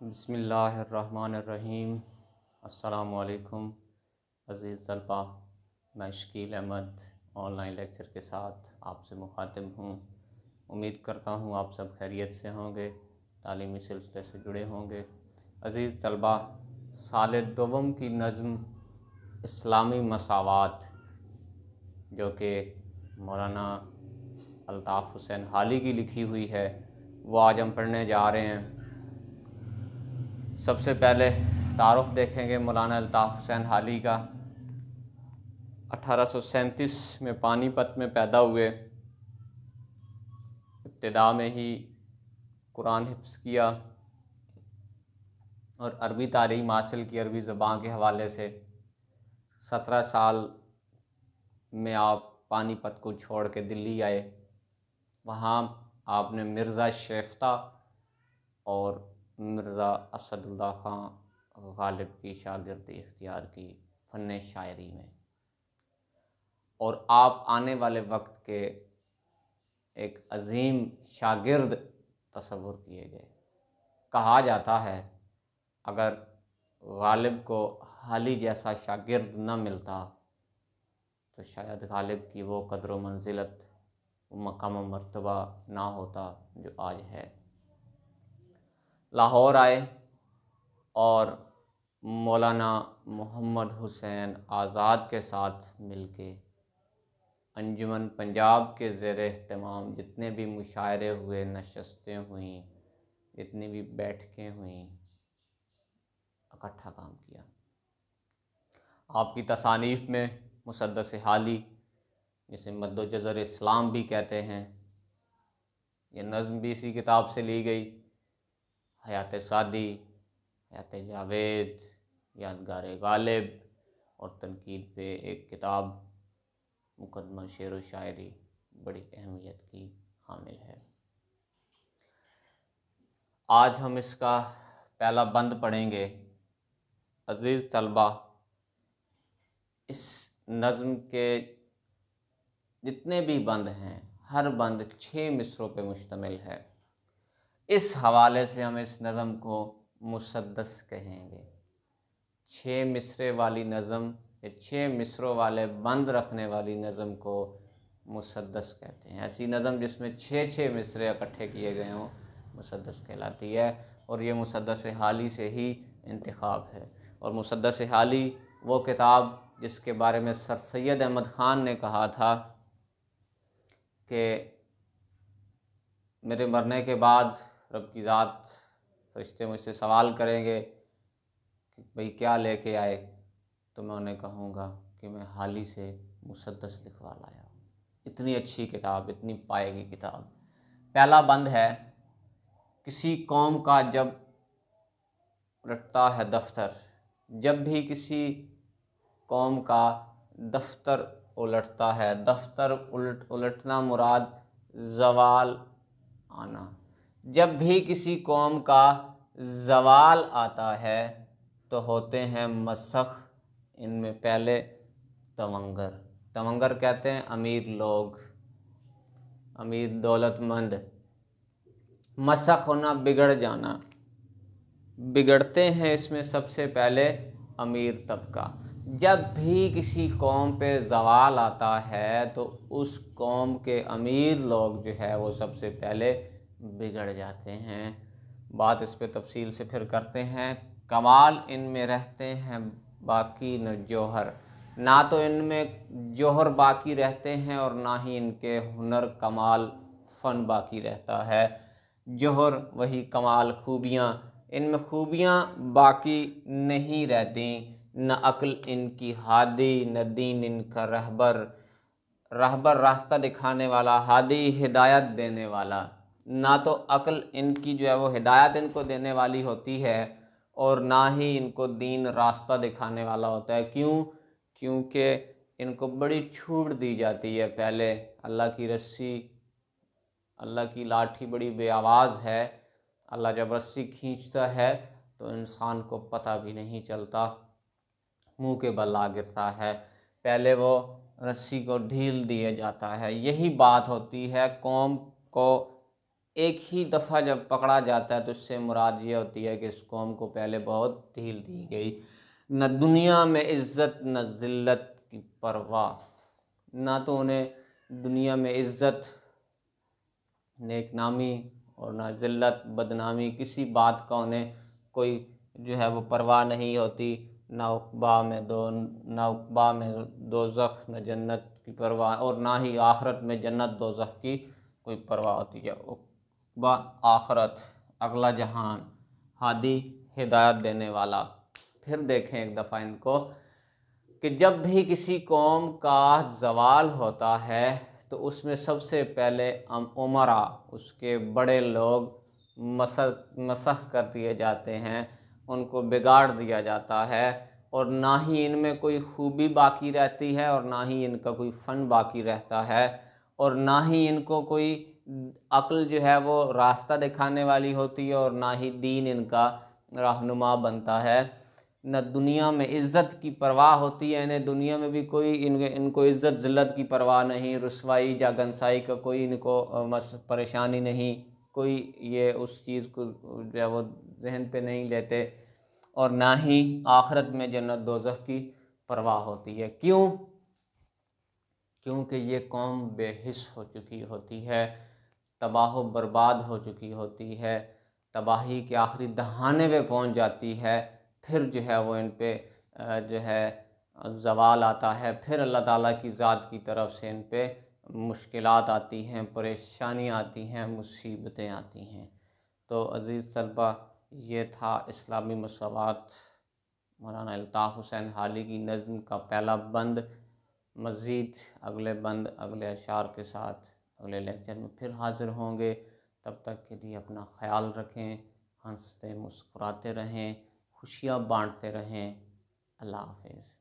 बिस्मिल्लाहिर्रहमानिर्रहीम। अस्सलामुअलैकुम अज़ीज़ तलबा, मैं शकील अहमद ऑनलाइन लेक्चर के साथ आपसे मुखातिब हूँ। उम्मीद करता हूँ आप सब खैरियत से होंगे, तालीमी सिलसिले से जुड़े होंगे। अज़ीज़ तलबा, साल दोम की नज़्म इस्लामी मसावात जो कि मौलाना अल्ताफ़ हुसैन हाली की लिखी हुई है, वो आज हम पढ़ने जा रहे हैं। सबसे पहले तारुफ देखेंगे मौलाना अल्ताफ़ हुसैन हाली का। 1837 में पानीपत में पैदा हुए। इब्तिदा में ही कुरान हिफ्ज़ किया और अरबी तालीम हासिल की अरबी ज़बान के हवाले से। 17 साल में आप पानीपत को छोड़ के दिल्ली आए। वहाँ आपने मिर्ज़ा शेफ्ता और मिर्ज़ा असदुल्ला ख़ान गालिब की शागिर्दी इख्तियार की फ़न शायरी में, और आप आने वाले वक्त के एक अज़ीम शागिर्द तस्वुर किए गए। कहा जाता है अगर गालिब को हाली जैसा शागिर्द न मिलता तो शायद गालिब की वो कदर व मंजिलत, मकाम व मर्तबा ना होता जो आज है। लाहौर आए और मौलाना मोहम्मद हुसैन आज़ाद के साथ मिलके अंजुमन पंजाब के ज़ेर एहतमाम जितने भी मुशायरे हुए, नशस्तें हुईं, जितनी भी बैठकें हुईं, इकट्ठा काम किया। आपकी तसानीफ़ में मुसद्दस हाली, जिसे मद्दो जज़र इस्लाम भी कहते हैं, ये नज़्म भी इसी किताब से ली गई। हयात सादी, हयात जावेद, यादगार गालिब और तनकीद पे एक किताब मुकदमा शेर व शायरी बड़ी अहमियत की हामिल है। आज हम इसका पहला बंद पढ़ेंगे। अज़ीज़ तलबा, इस नज़्म के जितने भी बंद हैं, हर बंद 6 मिसरों पे मुश्तमिल है। इस हवाले से हम इस नज़्म को मुसद्दस कहेंगे। 6 मिसरे वाली नज़्म या 6 मिसरों वाले बंद रखने वाली नज़्म को मुसद्दस कहते हैं। ऐसी नज़्म जिसमें 6 मिसरे इकट्ठे किए गए हों मुसद्दस कहलाती है, और ये मुसद्दस हाली से ही इंतखाब है। और मुसद्दस हाली वो किताब जिसके बारे में सर सैयद अहमद ख़ान ने कहा था कि मेरे मरने के बाद रब की ज़ात फरिश्ते मुझसे सवाल करेंगे कि भाई क्या लेके आए, तो मैं उन्हें कहूँगा कि मैं हाली से मुसद्दस लिखवा लाया हूँ। इतनी अच्छी किताब, इतनी पाएगी किताब। पहला बंद है, किसी कौम का जब रटता है दफ्तर, जब भी किसी कौम का दफ्तर उलटता है, दफ्तर उलटना मुराद ज़वाल आना, जब भी किसी कौम का ज़वाल आता है तो होते हैं मसख इनमें पहले तवंगर। तवंगर कहते हैं अमीर लोग, अमीर दौलतमंद। मसख होना बिगड़ जाना, बिगड़ते हैं इसमें सबसे पहले अमीर तबका। जब भी किसी कौम पे ज़वाल आता है तो उस कौम के अमीर लोग जो है वो सबसे पहले बिगड़ जाते हैं। बात इस पे तफसील से फिर करते हैं। कमाल इनमें रहते हैं बाकी न जौहर, ना तो इनमें जौहर बाकी रहते हैं और ना ही इनके हुनर कमाल फ़न बाकी रहता है। जौहर वही कमाल खूबियाँ, इनमें खूबियाँ बाकी नहीं रहती। न अक्ल इनकी हादी, न दीन इनका रहबर। रहबर रास्ता दिखाने वाला, हादी हिदायत देने वाला। ना तो अक्ल इनकी जो है वो हिदायत इनको देने वाली होती है और ना ही इनको दीन रास्ता दिखाने वाला होता है। क्यों? क्योंकि इनको बड़ी छूट दी जाती है। पहले अल्लाह की रस्सी, अल्लाह की लाठी बड़ी बेआवाज़ है। अल्लाह जब रस्सी खींचता है तो इंसान को पता भी नहीं चलता, मुंह के बल आ गिरता है। पहले वो रस्सी को ढील दिया जाता है। यही बात होती है कौम को एक ही दफ़ा जब पकड़ा जाता है तो इससे मुराद ये होती है कि इस कौम को पहले बहुत ढील दी गई, न दुनिया में इज़्ज़त न ज़िल्लत की परवाह, ना तो उन्हें दुनिया में इज़्ज़त नेकनामी और ना ज़िल्लत बदनामी, किसी बात का उन्हें कोई जो है वो परवाह नहीं होती, ना उक़बा में दोज़ख न जन्नत की परवाह, और ना ही आखिरत में जन्नत दोज़ख की कोई परवाह होती है। उक़बा आखिरत, अगला जहान, हादी हिदायत देने वाला। फिर देखें एक दफ़ा इनको कि जब भी किसी कौम का ज़वाल होता है तो उसमें सबसे पहले उमरा, उसके बड़े लोग मसख कर दिए जाते हैं, उनको बिगाड़ दिया जाता है, और ना ही इनमें कोई खूबी बाकी रहती है और ना ही इनका कोई फ़न बाकी रहता है, और ना ही इनको कोई अक्ल जो है वो रास्ता दिखाने वाली होती है, और ना ही दीन इनका रहनुमा बनता है। न दुनिया में इज़्ज़त की परवाह होती है इन्हें, दुनिया में भी कोई इनको इज़्ज़त ज़िल्लत की परवाह नहीं, रुसवाई या गंसाई का कोई इनको परेशानी नहीं, कोई ये उस चीज़ को जो है वो जहन पे नहीं लेते, और ना ही आखिरत में जन्नत दोज़ख की परवाह होती है। क्यों? क्योंकि ये कौम बेहिस हो चुकी होती है, तबाह बर्बाद हो चुकी होती है, तबाही के आखिरी दहाने पे पहुंच जाती है। फिर जो है वो इन पे जो है ज़वाल आता है, फिर अल्लाह ताला की ज़ात की तरफ से इन पे मुश्किलात आती हैं, परेशानियाँ आती हैं, मुसीबतें आती हैं। तो अज़ीज़ तलबा, ये था इस्लामी मसवात मौलाना अल्ताफ़ हुसैन हाली की नज़्म का पहला बंद। मज़ीद अगले बंद अगले अशार के साथ अगले लेक्चर में फिर हाज़िर होंगे। तब तक के लिए अपना ख़याल रखें, हंसते मुस्कुराते रहें, खुशियाँ बांटते रहें। अल्लाह हाफ़िज़।